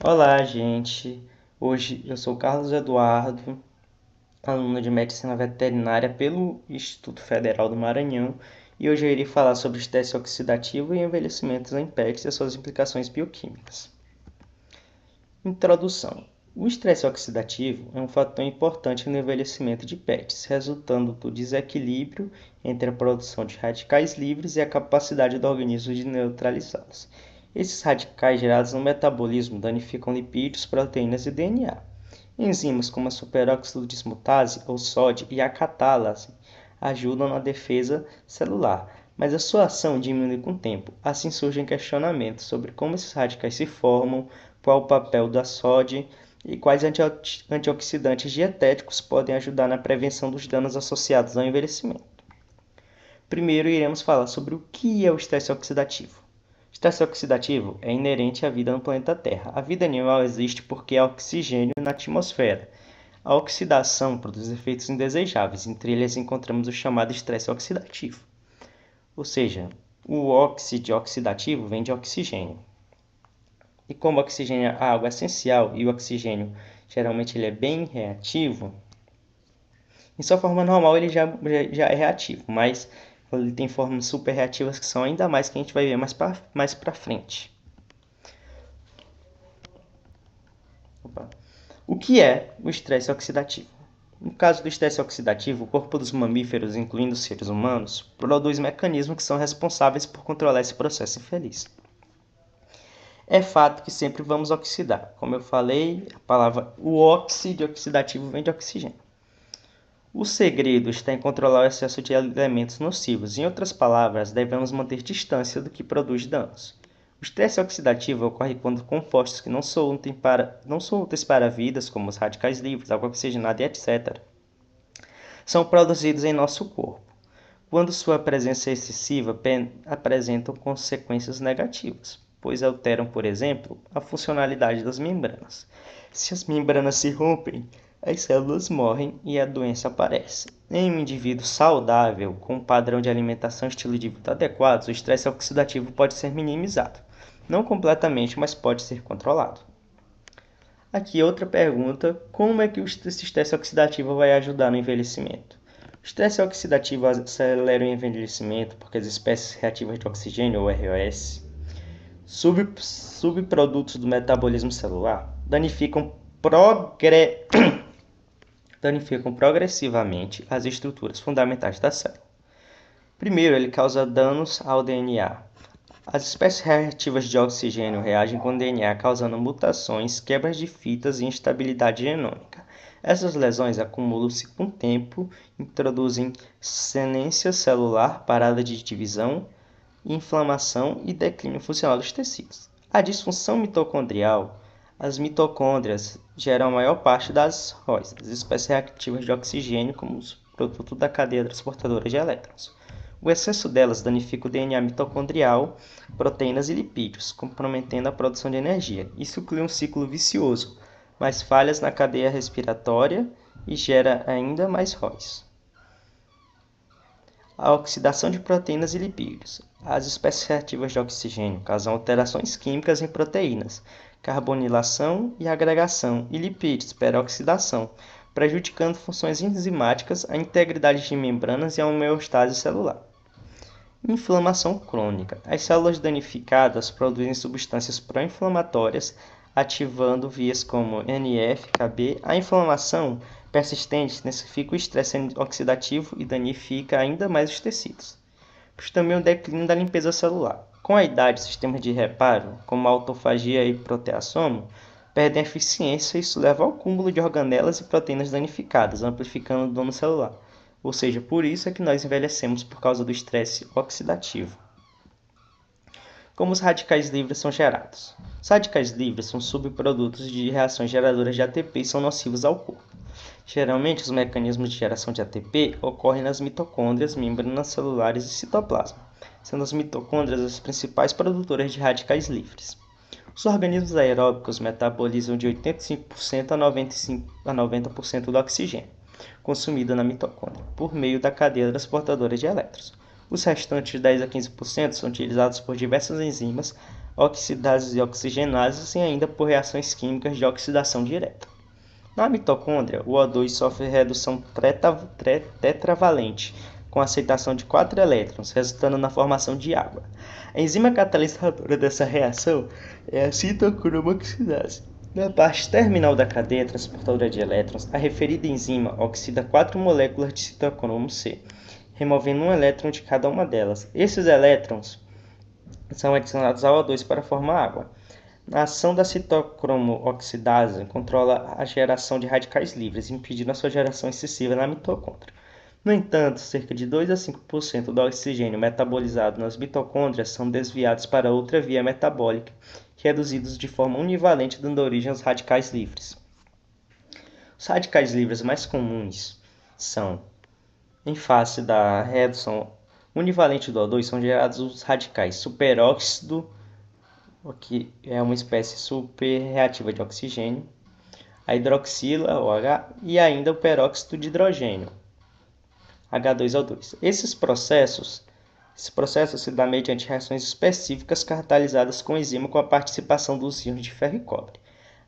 Olá, gente. Hoje eu sou Carlos Eduardo, aluno de Medicina Veterinária pelo Instituto Federal do Maranhão, e hoje eu irei falar sobre estresse oxidativo e envelhecimentos em pets e as suas implicações bioquímicas. Introdução. O estresse oxidativo é um fator importante no envelhecimento de pets, resultando do desequilíbrio entre a produção de radicais livres e a capacidade do organismo de neutralizá-los. Esses radicais gerados no metabolismo danificam lipídios, proteínas e DNA. Enzimas como a superóxido dismutase, ou SOD, e a catálase ajudam na defesa celular, mas a sua ação diminui com o tempo. Assim surgem questionamentos sobre como esses radicais se formam, qual o papel da SOD e quais antioxidantes dietéticos podem ajudar na prevenção dos danos associados ao envelhecimento. Primeiro, iremos falar sobre o que é o estresse oxidativo. Estresse oxidativo é inerente à vida no planeta Terra. A vida animal existe porque há oxigênio na atmosfera. A oxidação produz efeitos indesejáveis, entre eles encontramos o chamado estresse oxidativo. Ou seja, o óxido oxidativo vem de oxigênio. E como o oxigênio é algo essencial e o oxigênio geralmente ele é bem reativo, em sua forma normal ele já é reativo, mas ele tem formas super reativas que são ainda mais que a gente vai ver mais pra frente. O que é o estresse oxidativo? No caso do estresse oxidativo, o corpo dos mamíferos, incluindo os seres humanos, produz mecanismos que são responsáveis por controlar esse processo infeliz. É fato que sempre vamos oxidar. Como eu falei, o óxido oxidativo vem de oxigênio. O segredo está em controlar o excesso de elementos nocivos. Em outras palavras, devemos manter distância do que produz danos. O estresse oxidativo ocorre quando compostos que não são úteis para vidas, como os radicais livres, água oxigenada e etc., são produzidos em nosso corpo. Quando sua presença é excessiva, apresentam consequências negativas, pois alteram, por exemplo, a funcionalidade das membranas. Se as membranas se rompem, as células morrem e a doença aparece. Em um indivíduo saudável, com um padrão de alimentação e estilo de vida adequados, o estresse oxidativo pode ser minimizado. Não completamente, mas pode ser controlado. Aqui outra pergunta: como é que esse estresse oxidativo vai ajudar no envelhecimento? O estresse oxidativo acelera o envelhecimento porque as espécies reativas de oxigênio, ou ROS, subprodutos do metabolismo celular, danificam progressivamente as estruturas fundamentais da célula. Primeiro, ele causa danos ao DNA. As espécies reativas de oxigênio reagem com o DNA, causando mutações, quebras de fitas e instabilidade genômica. Essas lesões acumulam-se com o tempo, introduzem senescência celular, parada de divisão, inflamação e declínio funcional dos tecidos. A disfunção mitocondrial. As mitocôndrias geram a maior parte das ROS, das espécies reativas de oxigênio, como os produtos da cadeia transportadora de elétrons. O excesso delas danifica o DNA mitocondrial, proteínas e lipídios, comprometendo a produção de energia. Isso cria um ciclo vicioso, mais falhas na cadeia respiratória e gera ainda mais ROS. A oxidação de proteínas e lipídios. As espécies reativas de oxigênio causam alterações químicas em proteínas, carbonilação e agregação, e lipídios, peroxidação, prejudicando funções enzimáticas, a integridade de membranas e a homeostase celular. Inflamação crônica. As células danificadas produzem substâncias pró-inflamatórias, ativando vias como NF-κB. A inflamação persistente intensifica o estresse oxidativo e danifica ainda mais os tecidos. Pois também o declínio da limpeza celular. Com a idade, sistemas de reparo, como a autofagia e proteassomo, perdem eficiência e isso leva ao acúmulo de organelas e proteínas danificadas, amplificando o dano celular. Ou seja, por isso é que nós envelhecemos por causa do estresse oxidativo. Como os radicais livres são gerados? Os radicais livres são subprodutos de reações geradoras de ATP e são nocivos ao corpo. Geralmente, os mecanismos de geração de ATP ocorrem nas mitocôndrias, membranas celulares e citoplasma, sendo as mitocôndrias as principais produtoras de radicais livres. Os organismos aeróbicos metabolizam de 85% a 90% do oxigênio consumido na mitocôndria, por meio da cadeia transportadora de elétrons. Os restantes 10 a 15% são utilizados por diversas enzimas oxidases e oxigenases e ainda por reações químicas de oxidação direta. Na mitocôndria, o O2 sofre redução tetravalente, com aceitação de 4 elétrons, resultando na formação de água. A enzima catalisadora dessa reação é a citocromoxidase. Na parte terminal da cadeia transportadora de elétrons, a referida enzima oxida 4 moléculas de citocromo C, removendo um elétron de cada uma delas. Esses elétrons são adicionados ao O2 para formar água. A ação da citocromo-oxidase controla a geração de radicais livres, impedindo a sua geração excessiva na mitocôndria. No entanto, cerca de 2 a 5% do oxigênio metabolizado nas mitocôndrias são desviados para outra via metabólica, reduzidos de forma univalente, dando origem aos radicais livres. Os radicais livres mais comuns são, em face da redução univalente do O2, são gerados os radicais superóxido, que é uma espécie superreativa de oxigênio, a hidroxila, OH, e ainda o peróxido de hidrogênio, H2O2. Esse processo se dá mediante reações específicas catalisadas com enzima com a participação dos íons de ferro e cobre.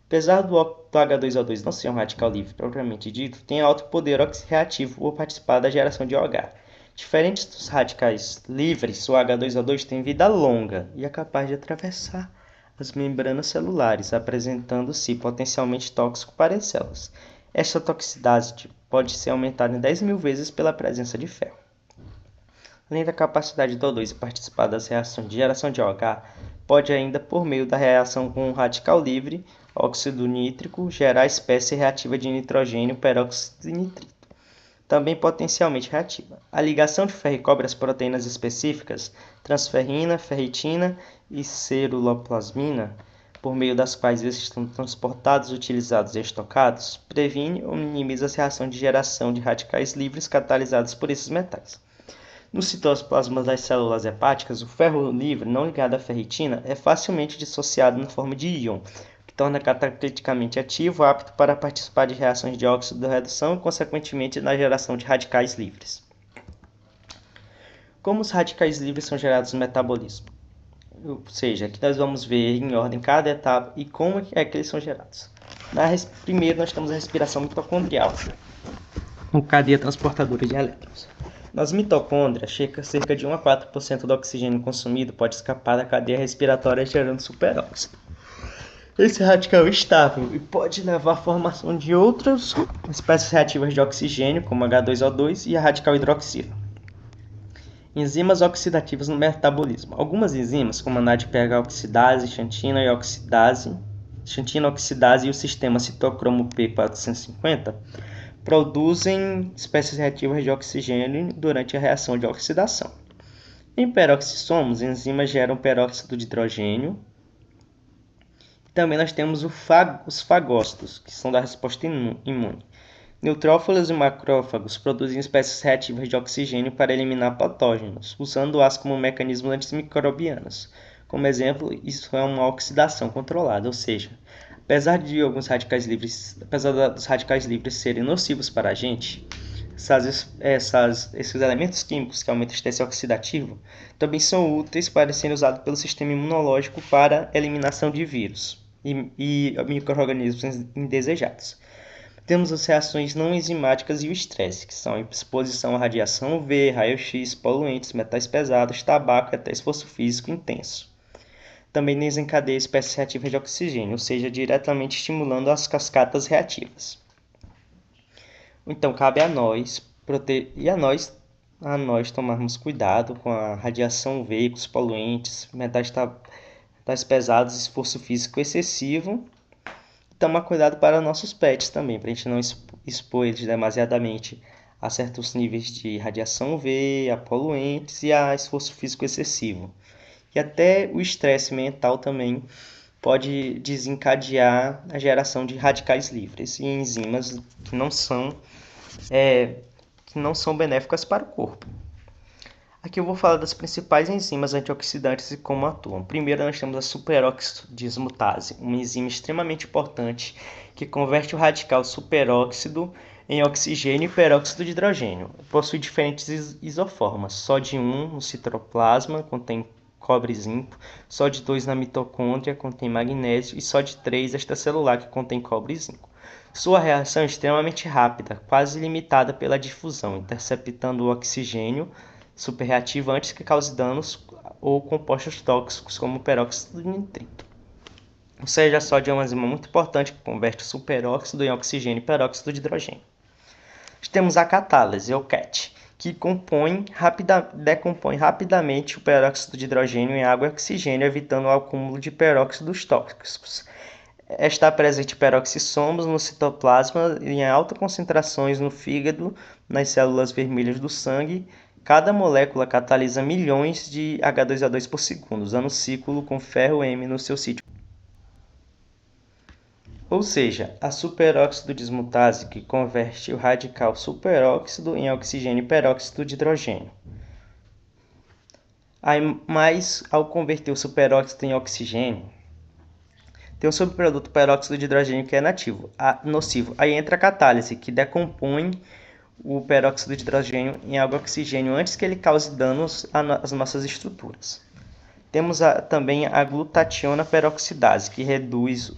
Apesar do H2O2 não ser um radical livre propriamente dito, tem alto poder reativo por participar da geração de OH. Diferente dos radicais livres, o H2O2 tem vida longa e é capaz de atravessar as membranas celulares, apresentando-se potencialmente tóxico para as células. Esta toxicidade pode ser aumentada em 10.000 vezes pela presença de ferro. Além da capacidade do O2 de participar das reações de geração de OH, pode ainda, por meio da reação com um radical livre, óxido nítrico, gerar a espécie reativa de nitrogênio, peróxido de nitrito, também potencialmente reativa. A ligação de ferro e cobre às proteínas específicas, transferrina, ferritina e ceruloplasmina, por meio das quais eles estão transportados, utilizados e estocados, previne ou minimiza a reação de geração de radicais livres catalisados por esses metais. No citoplasma das células hepáticas, o ferro livre não ligado à ferritina é facilmente dissociado na forma de íon, que torna cataliticamente ativo, apto para participar de reações de óxido-redução e, consequentemente, na geração de radicais livres. Como os radicais livres são gerados no metabolismo? Ou seja, aqui nós vamos ver em ordem cada etapa e como é que eles são gerados. Primeiro, nós temos a respiração mitocondrial, com cadeia transportadora de elétrons. Nas mitocôndrias, cerca de 1 a 4% do oxigênio consumido pode escapar da cadeia respiratória gerando superóxido. Esse radical é estável e pode levar à formação de outras espécies reativas de oxigênio, como H2O2 e a radical hidroxila. Enzimas oxidativas no metabolismo. Algumas enzimas, como a NADPH oxidase, xantina oxidase e o sistema citocromo P450, produzem espécies reativas de oxigênio durante a reação de oxidação. Em peroxissomos, enzimas geram peróxido de hidrogênio. Também nós temos os fagócitos, que são da resposta imune. Neutrófilos e macrófagos produzem espécies reativas de oxigênio para eliminar patógenos, usando-as como mecanismos antimicrobianos. Como exemplo, isso é uma oxidação controlada, ou seja, apesar dos radicais livres serem nocivos para a gente, esses elementos químicos que aumentam o estresse oxidativo também são úteis para serem usados pelo sistema imunológico para eliminação de vírus e micro-organismos indesejados. Temos as reações não enzimáticas e o estresse, que são a exposição à radiação UV, raio-x, poluentes, metais pesados, tabaco e até esforço físico intenso. Também desencadeia espécies reativas de oxigênio, ou seja, diretamente estimulando as cascatas reativas. Então, cabe a nós tomarmos cuidado com a radiação UV, com os poluentes, metais pesados, esforço físico excessivo. Tomar cuidado para nossos pets também, para a gente não expor eles demasiadamente a certos níveis de radiação UV, a poluentes e a esforço físico excessivo. E até o estresse mental também pode desencadear a geração de radicais livres e enzimas que não são benéficas para o corpo. Aqui eu vou falar das principais enzimas antioxidantes e como atuam. Primeiro nós temos a superoxidismutase, uma enzima extremamente importante que converte o radical superóxido em oxigênio e peróxido de hidrogênio. Possui diferentes isoformas. Só de 1 no citoplasma contém cobre e zinco, só de 2 na mitocôndria contém magnésio e só de 3 extracelular que contém cobre e zinco. Sua reação é extremamente rápida, quase limitada pela difusão, interceptando o oxigênio superreativo antes que cause danos ou compostos tóxicos como o peróxido de nitrito. Ou seja, a sódio é uma enzima muito importante que converte o superóxido em oxigênio e peróxido de hidrogênio. Temos a catálise, ou CAT, que decompõe rapidamente o peróxido de hidrogênio em água e oxigênio, evitando o acúmulo de peróxidos tóxicos. Está presente peroxissomos no citoplasma e em altas concentrações no fígado, nas células vermelhas do sangue. Cada molécula catalisa milhões de H2O2 por segundo, usando o ciclo com ferro M no seu sítio. Ou seja, a superóxido dismutase que converte o radical superóxido em oxigênio e peróxido de hidrogênio. Mas, ao converter o superóxido em oxigênio, tem um subproduto peróxido de hidrogênio que é nocivo. Aí entra a catálise, que decompõe o peróxido de hidrogênio em água e oxigênio antes que ele cause danos às nossas estruturas. Temos também a glutationa peroxidase, que reduz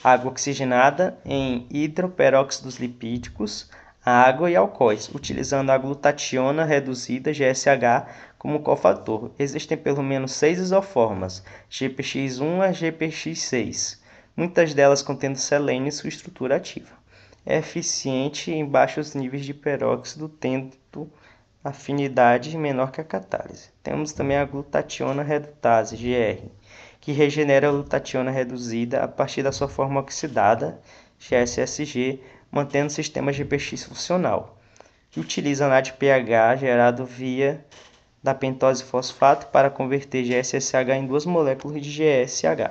a água oxigenada em hidroperóxidos lipídicos, água e alcoóis, utilizando a glutationa reduzida GSH como cofator. Existem pelo menos 6 isoformas, GPX1 a GPX6, muitas delas contendo selênio em sua estrutura ativa. É eficiente em baixos níveis de peróxido, tendo afinidade menor que a catálise. Temos também a glutationa redutase, GR, que regenera a glutationa reduzida a partir da sua forma oxidada, GSSG, mantendo o sistema GPX funcional, que utiliza NADPH gerado via da pentose fosfato para converter GSSH em duas moléculas de GSH.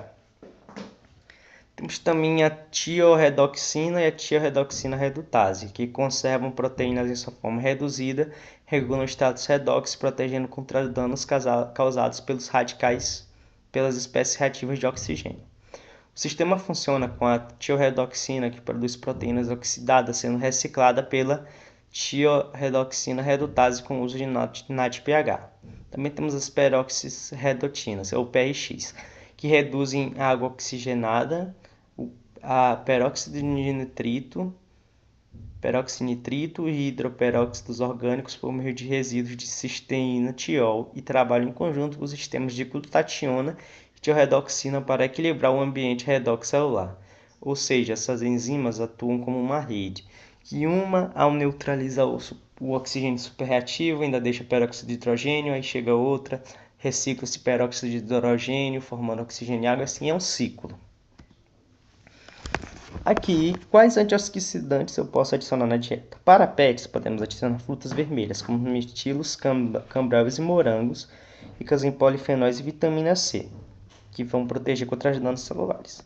Temos também a tiorredoxina e a tiorredoxina redutase, que conservam proteínas em sua forma reduzida, regulam o status redox, protegendo contra danos causados pelos radicais pelas espécies reativas de oxigênio. O sistema funciona com a tiorredoxina, que produz proteínas oxidadas, sendo reciclada pela tiorredoxina redutase com o uso de NADPH. Também temos as peroxirredotinas, ou PRX, que reduzem a água oxigenada, a peróxido de nitrito, peroxinitrito e hidroperóxidos orgânicos por meio de resíduos de cisteína, tiol, e trabalham em conjunto com os sistemas de glutationa e tiorredoxina para equilibrar o ambiente redox celular. Ou seja, essas enzimas atuam como uma rede, que ao neutralizar o oxigênio superreativo, ainda deixa peróxido de hidrogênio, aí chega outra, recicla-se peróxido de hidrogênio, formando oxigênio e água, assim é um ciclo. Aqui, quais antioxidantes eu posso adicionar na dieta? Para pets, podemos adicionar frutas vermelhas, como mirtilos, cambréus e morangos, ricas em polifenóis e vitamina C, que vão proteger contra os danos celulares.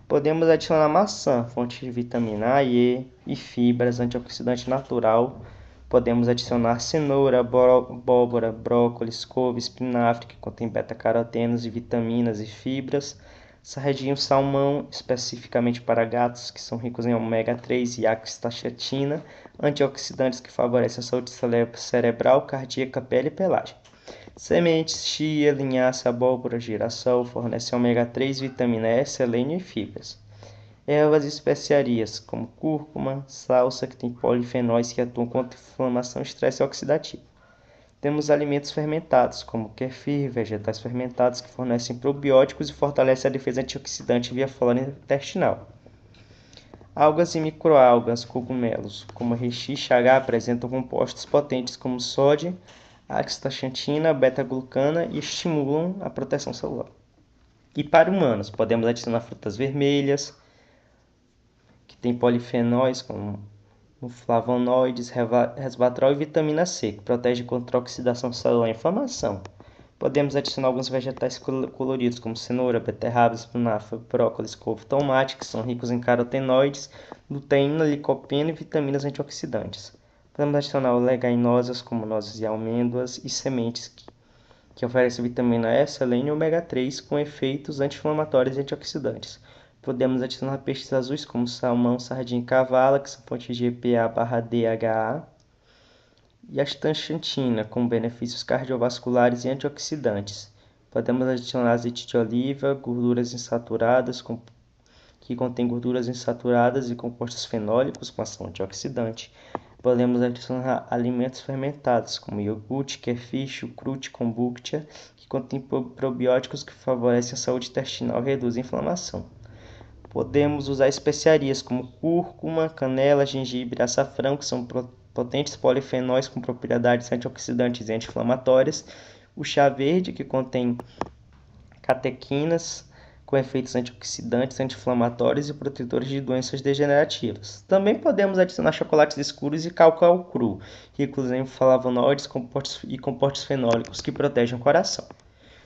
Podemos adicionar maçã, fonte de vitamina A e E, e fibras, antioxidante natural. Podemos adicionar cenoura, abóbora, brócolis, couve, espinafre, que contém beta-carotenos e vitaminas e fibras. Sardinha, salmão, especificamente para gatos, que são ricos em ômega 3 e astaxantina, antioxidantes que favorecem a saúde cerebral, cardíaca, pele e pelagem. Sementes, chia, linhaça, abóbora, girassol, fornecem ômega 3, vitamina E, selênio e fibras. Ervas e especiarias, como cúrcuma, salsa, que tem polifenóis que atuam contra inflamação e estresse oxidativo. Temos alimentos fermentados, como kefir, vegetais fermentados, que fornecem probióticos e fortalecem a defesa antioxidante via flora intestinal. Algas e microalgas, cogumelos, como a reishi H, apresentam compostos potentes como sódio, astaxantina, beta-glucana e estimulam a proteção celular. E para humanos, podemos adicionar frutas vermelhas, que têm polifenóis como flavonoides, resveratrol e vitamina C, que protege contra a oxidação celular e inflamação. Podemos adicionar alguns vegetais coloridos, como cenoura, beterraba, espinafre, brócolis, couve, tomate, que são ricos em carotenoides, luteína, licopeno e vitaminas antioxidantes. Podemos adicionar oleaginosas, como nozes e amêndoas, e sementes, que oferecem vitamina E, selênio e ômega 3, com efeitos anti-inflamatórios e antioxidantes. Podemos adicionar peixes azuis como salmão, sardinha e cavala, que são fontes de EPA/DHA, e astaxantina, com benefícios cardiovasculares e antioxidantes. Podemos adicionar azeite de oliva, gorduras insaturadas, que contém gorduras insaturadas e compostos fenólicos com ação antioxidante. Podemos adicionar alimentos fermentados, como iogurte, kefir, chucrute, kombucha, que contém probióticos que favorecem a saúde intestinal e reduzem a inflamação. Podemos usar especiarias como cúrcuma, canela, gengibre, açafrão, que são potentes polifenóis com propriedades antioxidantes e anti-inflamatórias. O chá verde, que contém catequinas, com efeitos antioxidantes, anti-inflamatórios e protetores de doenças degenerativas. Também podemos adicionar chocolates escuros e cacau cru, ricos em flavonoides e compostos fenólicos que protegem o coração.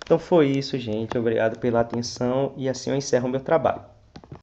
Então foi isso, gente. Obrigado pela atenção e assim eu encerro o meu trabalho.